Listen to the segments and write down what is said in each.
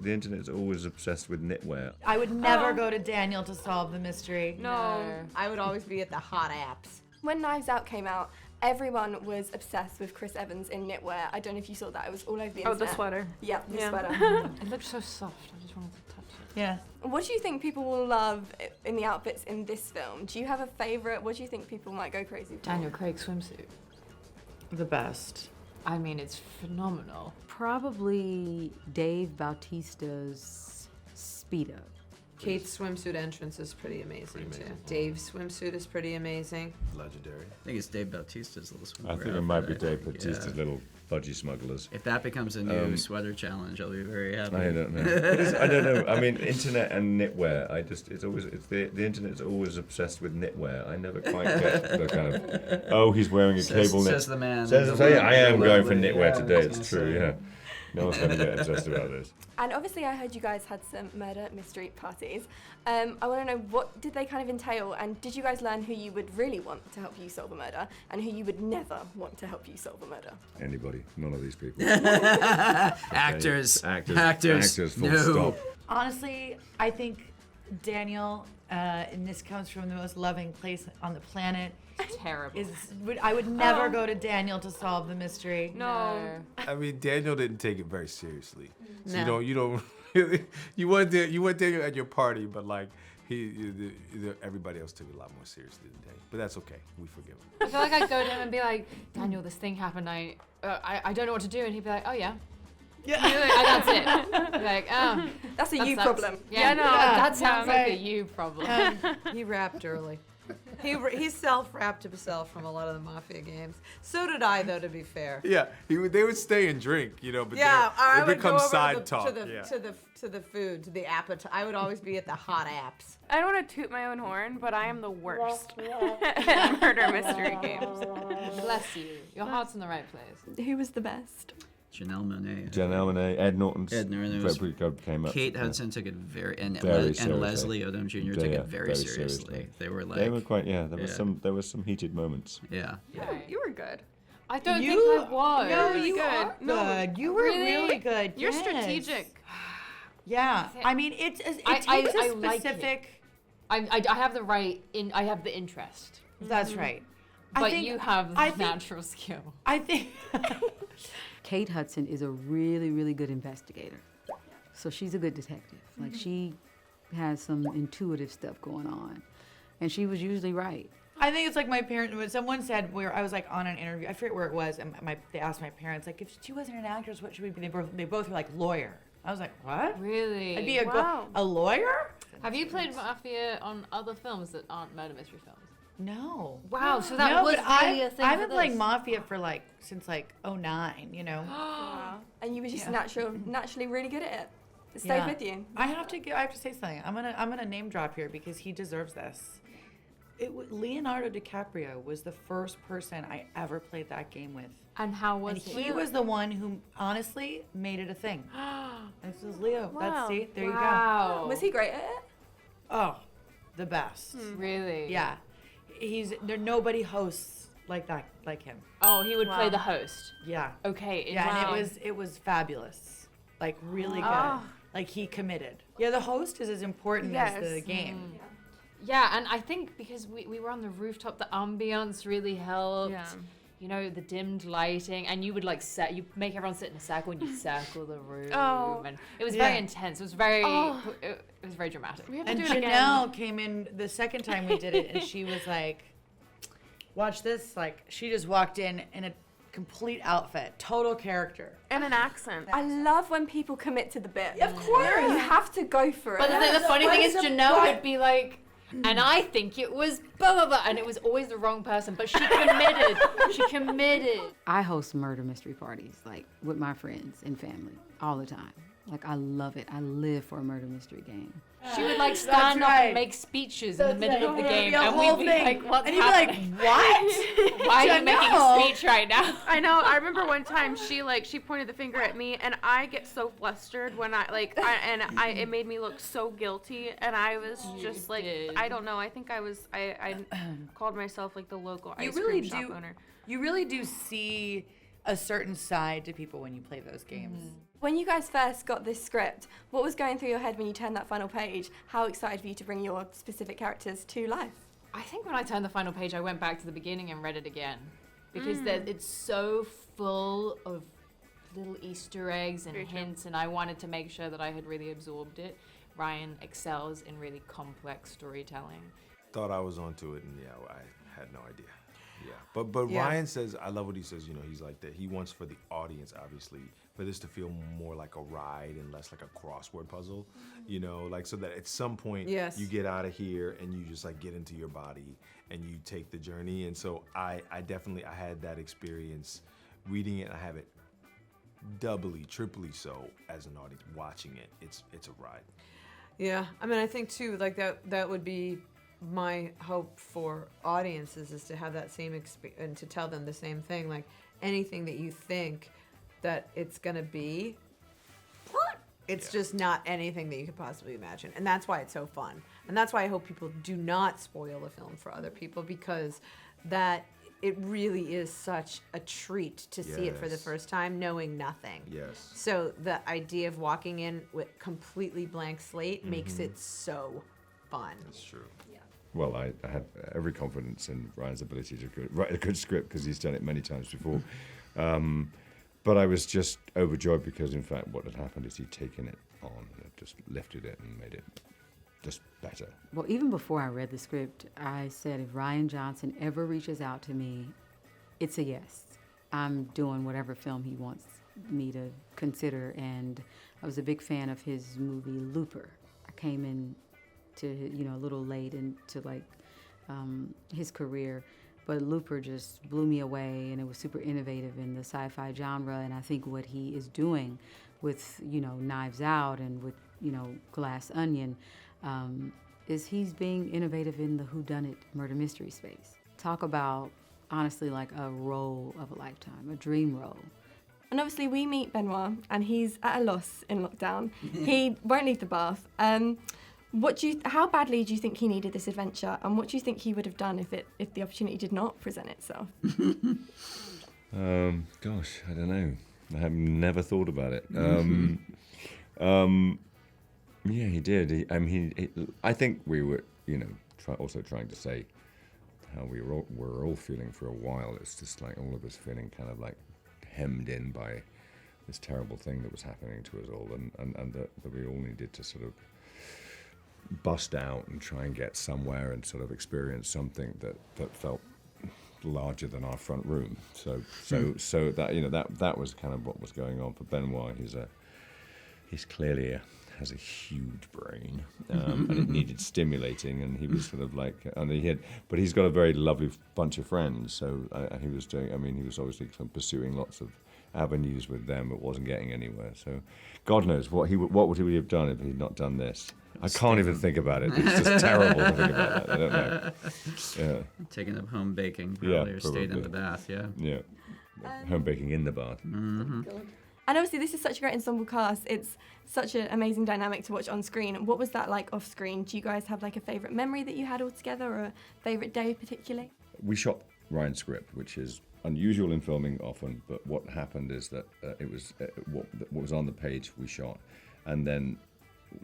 The internet's always obsessed with knitwear. I would never go to Daniel to solve the mystery. No. I would always be at the hot apps. When Knives Out came out, everyone was obsessed with Chris Evans in knitwear. I don't know if you saw that. It was all over the internet. Oh, the sweater. Yeah, the sweater. It looked so soft. I just wanted to touch it. Yeah. What do you think people will love in the outfits in this film? Do you have a favourite? What do you think people might go crazy for? Daniel Craig swimsuit. The best. I mean, it's phenomenal. Probably Dave Bautista's Speedo. Kate's swimsuit entrance is pretty amazing too. Dave's swimsuit is pretty amazing. Legendary. I think it's Dave Bautista's little swimwear. I think it might be outfit, I Dave think, Bautista's little budgie smugglers. If that becomes a new sweater challenge, I'll be very happy. I don't know. I don't know. I mean, internet and knitwear. The internet's always obsessed with knitwear. I never quite get the kind of. Oh, he's wearing a cable knit. Says the man. I am going for knitwear today. It's true. Yeah. No one's going to get obsessed about this. And obviously I heard you guys had some murder mystery parties. I want to know, what did they kind of entail, and did you guys learn who you would really want to help you solve a murder and who you would never want to help you solve a murder? Anybody. None of these people. Actors. Actors, full stop. Honestly, I think Daniel, and this comes from the most loving place on the planet, Terrible. I would never go to Daniel to solve the mystery. No. I mean, Daniel didn't take it very seriously. So No. you don't you want Daniel at your party, but like everybody else took it a lot more seriously than Daniel. But that's okay. We forgive him. I feel like I'd go to him and be like, Daniel, this thing happened. I don't know what to do. And he'd be like, oh, yeah. Yeah. And that's it. Be like, oh. That's a that you sucks. problem. Yeah, no, Yeah. that sounds like a Right. you problem. He rapped early. He self-rapped himself from a lot of the Mafia games. So did I, though, to be fair. Yeah, they would stay and drink, but Yeah, then I it would go becomes over side to the, talk. to the yeah. to the food, to the appetite. I would always be at the hot apps. I don't want to toot my own horn, but I am the worst at murder mystery games. Bless you. Your heart's in the right place. Who was the best? Janelle Monáe. Janelle Monáe, Ed Norton's. Ed Norton was- came up. Kate Hudson took it very Very seriously. Leslie Odom Jr. took it very seriously. They were like, They were quite. Yeah, there was Yeah. some heated moments. yeah. You were good. I don't You- think I was. No, really you good. are No. good. You were really good. You're yes. strategic. Yeah. I mean, it takes I a like it. specific. I have the right I have the interest. That's right. I But think- you have I the think- natural skill. I think. Kate Hudson is a really, really good investigator. So she's a good detective. Like she has some intuitive stuff going on. And she was usually right. I think it's like my parents. When someone said where I was like on an interview, I forget where it was, and they asked my parents like, if she wasn't an actress, what should we be? They both were like lawyer. I was like, what? Really? I'd be a Wow. a lawyer? Have you played Mafia on other films that aren't murder mystery films? No. Wow, so that no, was but really a thing I've for been playing this. Mafia for like since like '09. You know. Wow. And you were just naturally really good at it. It stayed Yeah. with you. I have to say something. I'm gonna name drop here because he deserves this. Leonardo DiCaprio was the first person I ever played that game with. And how was And it? he was the one who honestly made it a thing. This is Leo. Wow. There you go. Wow. Was he great at it? Oh, the best. Really? Yeah. Nobody hosts like him. Oh, he would play Wow. the host. Yeah. Okay. Yeah, wow. and it was fabulous. Like really good. Oh. Like he committed. Yeah, the host is as important as the Yes. game. Yeah, and I think because we were on the rooftop, the ambience really helped. Yeah. You know, the dimmed lighting, and you would like you make everyone sit in a circle and you circle the room. Oh. And it was Yeah. very intense. It was very it was very dramatic. We have to And do it again. Janelle came in the second time we did it, and she was like, "Watch this!" Like she just walked in a complete outfit, total character. And an accent. I love when people commit to the bit. Of course. You have to go for it. But the funny thing is, What's the Janelle point? would be like, and I think it was blah blah blah, and it was always the wrong person, but she committed. She committed. I host murder mystery parties, like with my friends and family all the time. Like I love it. I live for a murder mystery game. She would like stand up right. and make speeches in the That's middle right. of the Yeah, game, the and whole we'd be thing. like, "What's and you'd happening? be like, "What? Why are you making a Janelle." speech right now?" I know. I remember one time she pointed the finger at me, and I get so flustered when it made me look so guilty, and I was just like, did. I don't know. I think I called myself like the local You ice really cream shop do. owner. You really do see a certain side to people when you play those games. When you guys first got this script, what was going through your head when you turned that final page? How excited were you to bring your specific characters to life? I think when I turned the final page, I went back to the beginning and read it again because it's so full of little Easter eggs and hints, and I wanted to make sure that I had really absorbed it. Ryan excels in really complex storytelling. Thought I was onto it, and I had no idea. Yeah, but Ryan says, I love what he says. He's like that. He wants for the audience, obviously, for this to feel more like a ride and less like a crossword puzzle. Like so that at some point you get out of here and you just like get into your body and you take the journey. And so I had that experience reading it. I have it doubly, triply so as an audience watching it. It's a ride. Yeah, I mean, I think too, like that would be my hope for audiences is to have that same experience and to tell them the same thing. Like anything that you think that it's gonna be, it's just not anything that you could possibly imagine. And that's why it's so fun. And that's why I hope people do not spoil a film for other people, because that it really is such a treat to see it for the first time, knowing nothing. Yes. So the idea of walking in with completely blank slate makes it so fun. That's true. Well, I had every confidence in Ryan's ability to write a good script because he's done it many times before. But I was just overjoyed because, in fact, what had happened is he'd taken it on and just lifted it and made it just better. Well, even before I read the script, I said if Ryan Johnson ever reaches out to me, it's a yes. I'm doing whatever film he wants me to consider, and I was a big fan of his movie Looper. I came in to a little late into his career, but Looper just blew me away, and it was super innovative in the sci-fi genre. And I think what he is doing with Knives Out and with Glass Onion is he's being innovative in the whodunit murder mystery space. Talk about honestly like a role of a lifetime, a dream role. And obviously we meet Benoit, and he's at a loss in lockdown. He won't leave the bath. How badly do you think he needed this adventure, and what do you think he would have done if the opportunity did not present itself? Gosh, I don't know. I have never thought about it. Yeah, he did. I think we were, also trying to say how we were all feeling for a while. It's just like all of us feeling kind of like hemmed in by this terrible thing that was happening to us all, and that we all needed to sort of bust out and try and get somewhere and sort of experience something that felt larger than our front room. So that that was kind of what was going on for Benoit. He's clearly has a huge brain, and it needed stimulating, and he was sort of like, but he's got a very lovely bunch of friends. So he was obviously pursuing lots of avenues with them, but wasn't getting anywhere. So God knows what would he have done if he'd not done this. I can't even think about it. It's just terrible to think about that. I don't know. Yeah. Taking up home baking, probably, or stayed in the bath, Yeah. Home baking in the bath. Mm-hmm. And obviously this is such a great ensemble cast. It's such an amazing dynamic to watch on screen. What was that like off screen? Do you guys have like a favourite memory that you had all together, or a favourite day particularly? We shot Ryan's script, which is unusual in filming often, but what happened is that it was what was on the page we shot, and then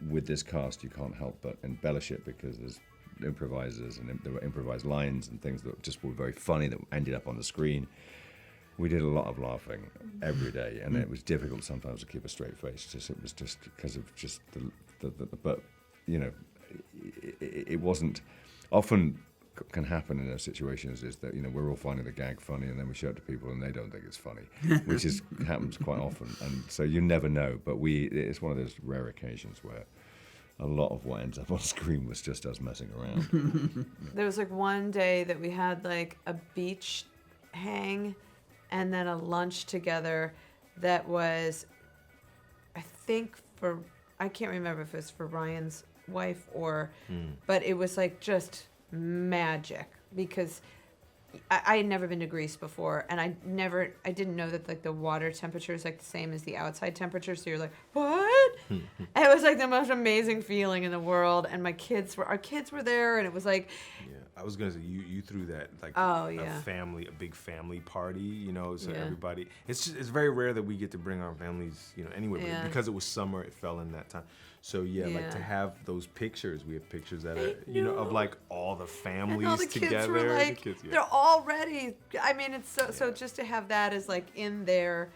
with this cast you can't help but embellish it because there's improvisers and there were improvised lines and things that just were very funny that ended up on the screen. We did a lot of laughing every day, and it was difficult sometimes to keep a straight face. It was just because of just but it wasn't often. Can happen in those situations is that we're all finding the gag funny, and then we show it to people and they don't think it's funny, which happens quite often, and so you never know. But it's one of those rare occasions where a lot of what ends up on screen was just us messing around. There was like one day that we had like a beach hang and then a lunch together that was, I can't remember if it was for Ryan's wife or, but it was like just magic because I had never been to Greece before, and I didn't know that like the water temperature is like the same as the outside temperature. So you're like, what? And it was like the most amazing feeling in the world. And our kids were there, and it was like, I was gonna say you threw that like Oh, yeah. a big family party, you know, so Yeah. everybody. It's very rare that we get to bring our families, you know, anywhere. Yeah. But because it was summer, it fell in that time. So like to Yeah. have those pictures, we have pictures that are, you know, of like all the families And all the kids together. were like, the kids, yeah. they're all ready. I mean, it's so just to have that as like in their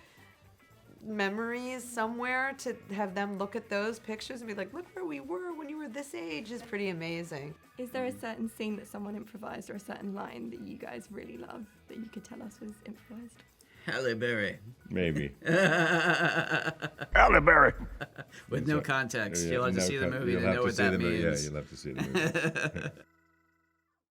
memories somewhere, to have them look at those pictures and be like, look where we were when you were this age, is pretty amazing. Is there a certain scene that someone improvised or a certain line that you guys really love that you could tell us was improvised? Halle Berry. Maybe. Halle Berry. With no context. You'll have to see the movie you'll to have know to what see that the movie. means. Yeah, you'll have to see the movie.